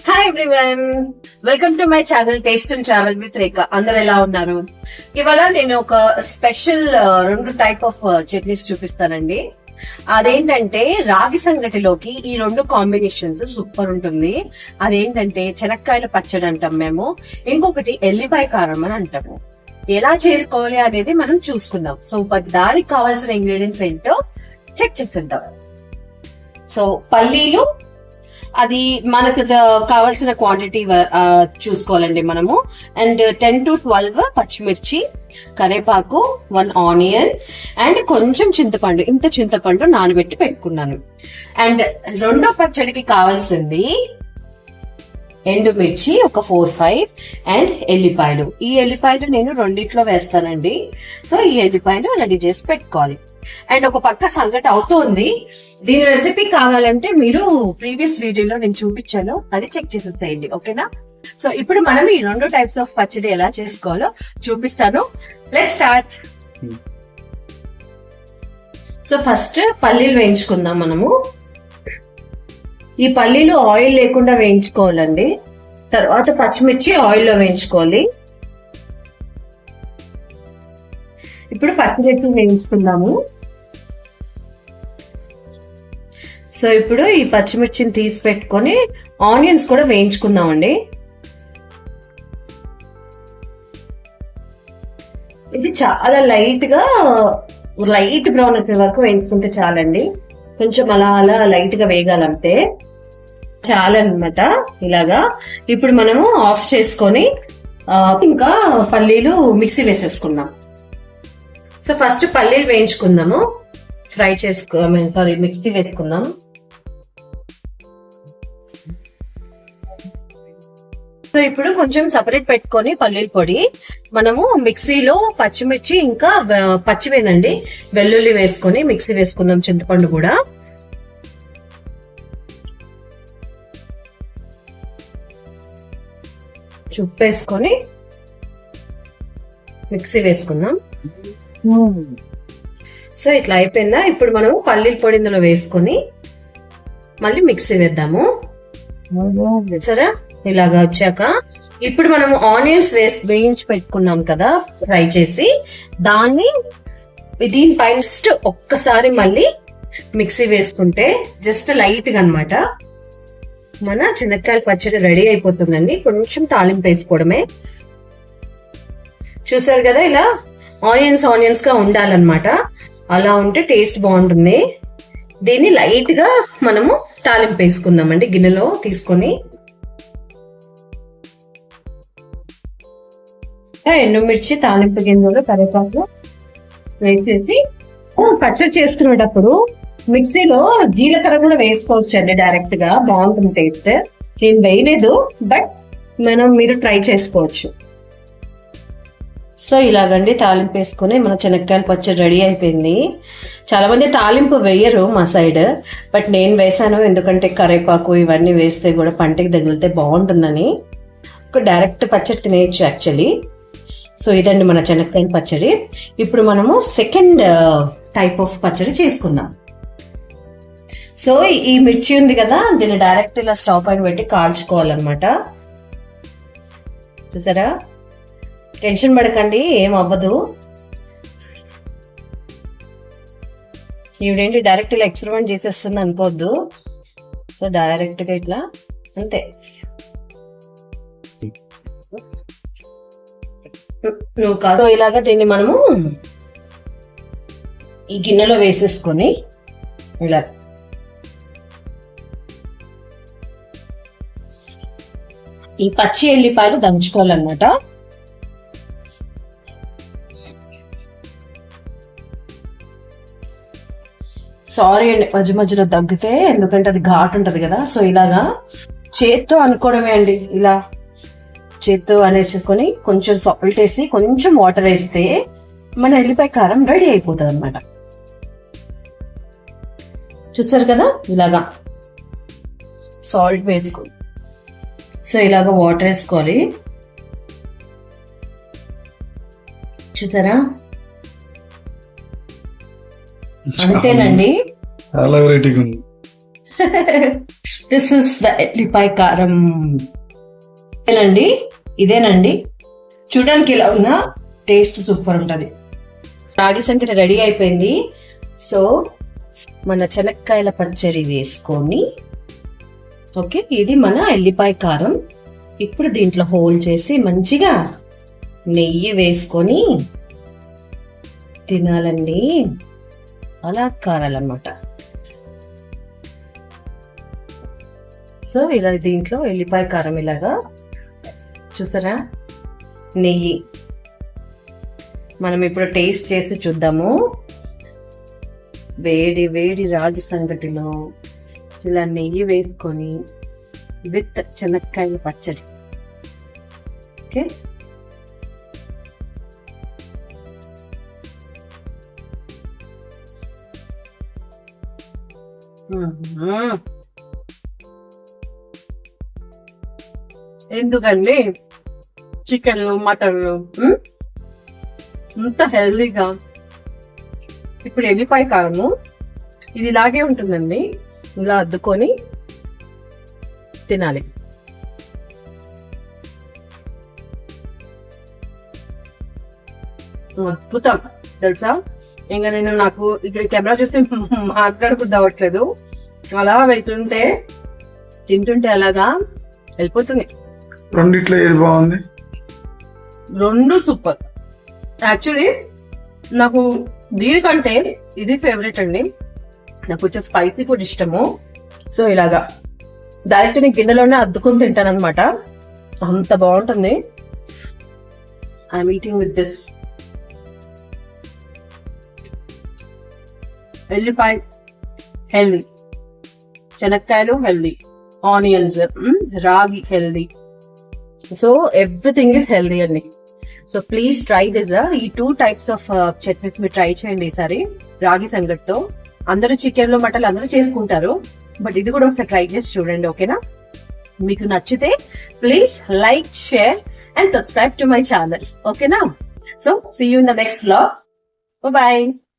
Hi everyone, welcome to my channel taste and travel with Rekha. అందరు ఎలా ఉన్నారు? ఇవాళ నేను ఒక స్పెషల్ రెండు టైప్ ఆఫ్ చట్నీస్ చూపిస్తానండి. అదేంటంటే రాగి సంగటిలోకి ఈ రెండు కాంబినేషన్స్ సూపర్ ఉంటుంది. అదేంటంటే చెనక్కాయల పచ్చడి అంటాం మేము, ఇంకొకటి ఎల్లిపాయ కారం అని అంటాము. ఎలా చేసుకోవాలి అనేది మనం చూసుకుందాం. సో దానికి కావాల్సిన ఇంగ్రీడియంట్స్ ఏంటో చెక్ చేసేద్దాం. సో పల్లీలు, అది మనకు కావాల్సిన క్వాంటిటీ చూసుకోవాలండి మనము. అండ్ 10 to 12 పచ్చిమిర్చి, కరేపాకు, 1 ఆనియన్ అండ్ కొంచెం చింతపండు. ఇంత చింతపండు నానబెట్టి పెట్టుకున్నాను. అండ్ రెండో పచ్చడికి కావాల్సింది ఎండుమిర్చి ఒక 4-5 అండ్ ఎల్లిపాయలు. ఈ ఎల్లిపాయలు నేను రెండిట్లో వేస్తానండి. సో ఈ ఎల్లిపాయలు రెడీ చేసి పెట్టుకోవాలి. అండ్ ఒక పక్క సంగటి అవుతోంది. దీని రెసిపీ కావాలంటే మీరు ప్రీవియస్ వీడియోలో నేను చూపించాను, అది చెక్ చేసేసేయండి. ఓకేనా? సో ఇప్పుడు మనం ఈ రెండు టైప్స్ ఆఫ్ పచ్చడి ఎలా చేసుకోవాలో చూపిస్తాను. Let's start. సో ఫస్ట్ పల్లీలు వేయించుకుందాం మనము. ఈ పల్లీలు ఆయిల్ లేకుండా వేయించుకోవాలండి. తర్వాత పచ్చిమిర్చి ఆయిల్లో వేయించుకోవాలి. ఇప్పుడు పచ్చిమిర్చి వేయించుకుందాము. సో ఇప్పుడు ఈ పచ్చిమిర్చిని తీసి పెట్టుకొని ఆనియన్స్ కూడా వేయించుకుందామండి. ఇది చాలా లైట్ బ్రౌన్ వచ్చే వరకు వేయించుకుంటే చాలండి. కొంచెం అలా అలా లైట్ గా వేగాలంటే చాలన్నమాట. ఇలాగా ఇప్పుడు మనము ఆఫ్ చేసుకొని ఇంకా పల్లీలు మిక్సీ వేసేసుకుందాం. సో ఫస్ట్ పల్లీలు వేయించుకుందాము, మిక్సీ వేసుకుందాం. సో ఇప్పుడు కొంచెం సపరేట్ పెట్టుకొని పల్లీల పొడి మనము మిక్సీలో పచ్చిమిర్చి ఇంకా పచ్చివేనండి వెల్లుల్లి వేసుకొని మిక్సీ వేసుకుందాం. చింతపండు కూడా చుప్పేసుకొని మిక్సీ వేసుకుందాం. సో ఇట్లా అయిపోయిందా? ఇప్పుడు మనం పల్లీల పొడి ఇందులో వేసుకొని మళ్ళీ మిక్సీ వేద్దాము. సరే, ఇలాగా వచ్చాక ఇప్పుడు మనము ఆనియన్స్ వేయించి పెట్టుకున్నాం కదా ఫ్రై చేసి, దీనిపైన జస్ట్ ఒక్కసారి మళ్ళీ మిక్సీ వేసుకుంటే జస్ట్ లైట్ గా అన్నమాట మన చెనక్కాయల పచ్చడి రెడీ అయిపోతుందండి. కొంచెం తాలింపు వేసుకోవడమే. చూసారు కదా, ఇలా ఆనియన్స్ గా ఉండాలన్నమాట. అలా ఉంటే టేస్ట్ బాగుంటుంది. దీన్ని లైట్ గా మనము తాలింపు వేసుకుందామండి గిన్నెలో తీసుకొని. ఎండుమిర్చి తాలింపు గిన్నెలో కరివేపాకు వేసేసి పచ్చడి చేసుకునేటప్పుడు మిక్సీలో జీలకర్ర కూడా వేసుకోవచ్చు అండి డైరెక్ట్ గా, బాగుంటుంది టేస్ట్. నేను వేయలేదు, బట్ మీరు ట్రై చేసుకోవచ్చు. సో ఇలాగండి తాలింపు వేసుకుని మన చెనక్కాయల పచ్చడి రెడీ అయిపోయింది. చాలా మంది తాలింపు వేయరు మా సైడ్, బట్ నేను వేసాను. ఎందుకంటే కరివేపాకు ఇవన్నీ వేస్తే కూడా పంటకి తగిలితే బాగుంటుందని. ఒక డైరెక్ట్ పచ్చడి తినేయచ్చు యాక్చువల్లీ. సో ఇదండి మన చెనక్కాయల పచ్చడి. ఇప్పుడు మనము సెకండ్ టైప్ ఆఫ్ పచ్చడి చేసుకుందాం. సో ఈ మిర్చి ఉంది కదా, దీన్ని డైరెక్ట్ ఇలా స్టవ్ పైన పెట్టి కాల్చుకోవాలన్నమాట. చూసారా? టెన్షన్ పడకండి, ఏం అవ్వదు. ఈవిడేంటి డైరెక్ట్ ఇలా ఎక్స్పెరిమెంట్ చేసేస్తుంది అనుకోవద్దు. సో డైరెక్ట్ గా ఇట్లా అంతే. నువ్వు కాదు, ఇలాగా దీన్ని మనము ఈ గిన్నెలో వేసేసుకొని ఇలా ఈ పచ్చి ఎల్లిపాయలు దంచుకోవాలన్నమాట. సారీ అండి మధ్య మధ్యలో దగ్గితే, ఎందుకంటే అది ఘాటు ఉంటది కదా. సో ఇలాగా చేత్తో అనుకోవడమే అండి. ఇలా చేత్తో అనేసుకొని కొంచెం సాల్ట్ వేసి కొంచెం వాటర్ వేస్తే మన ఎల్లిపాయ కారం రెడీ అయిపోతుంది అనమాట. చూసారు కదా, ఇలాగా సాల్ట్ వేసుకో. సో ఇలాగా వాటర్ వేసుకోవాలి. చూసారా? అంతేనండి. చాలా వెరైటీగా ఉంది. దిస్ ఇస్ ద ఎల్లిపాయ కారం. ఇదేనండి చూడడానికి ఇలా ఉన్న టేస్ట్ సూపర్ ఉంటది. రాగి సంకటి రెడీ అయిపోయింది. సో మన చెనక్కాయల పచ్చడి వేసుకొని, ఓకే, ఇది మన ఎల్లిపాయ కారం. ఇప్పుడు దీంట్లో హోల్ చేసి మంచిగా నెయ్యి వేసుకొని తినాలండి. అలా కారాలన్నమాట. సో ఇలా దీంట్లో ఎల్లిపాయ కారం ఇలాగా చూసారా, నెయ్యి. మనం ఇప్పుడు టేస్ట్ చేసి చూద్దాము. వేడి వేడి రాగి సంగటిలో ఇలా నెయ్యి వేసుకొని విత్ చెనక్కాయల పచ్చడి. ఓకే, ఎందుకండి చికెన్ మటన్ ఇంత హెల్దీగా. ఇప్పుడు ఎల్లిపాయ కారము ఇది ఇలాగే ఉంటుందండి. ఇలా అద్దుకొని తినాలి. అద్భుతం తెలుసా. ఇంకా నాకు కెమెరా చూసి మాట్లాడకుండా అవ్వట్లేదు. అలా వెళ్తుంటే తింటుంటే అలాగా వెళ్ళిపోతుంది. రెండిట్లో ఏది బాగుంది? రెండు సూపర్. యాక్చువల్లీ నాకు దీనికంటే ఇది ఫేవరెట్ అండి. నాకు కొంచెం స్పైసీ ఫుడ్ ఇష్టము. సో ఇలాగా డైరెక్ట్ నేను గిన్నెలోనే అద్దుకొని తింటాను అనమాట. అంత బాగుంటుంది. I'm eating with this. ఎల్లిపాయ హెల్దీ, చెనక్కాయలు healthy, onions, ragi healthy. So everything is healthy అండి. So please try this. ఈ 2 types ఆఫ్ చట్నీస్ మీరు ట్రై చేయండి ఈసారి రాగి సంగటితో. అందరూ చికెన్ లో మటన్ అందరూ చేసుకుంటారు, బట్ ఇది కూడా ఒకసారి ట్రై చేసి చూడండి. ఓకేనా? మీకు నచ్చితే please like, share and subscribe to my channel. ఓకేనా? So see you in the next vlog. Bye.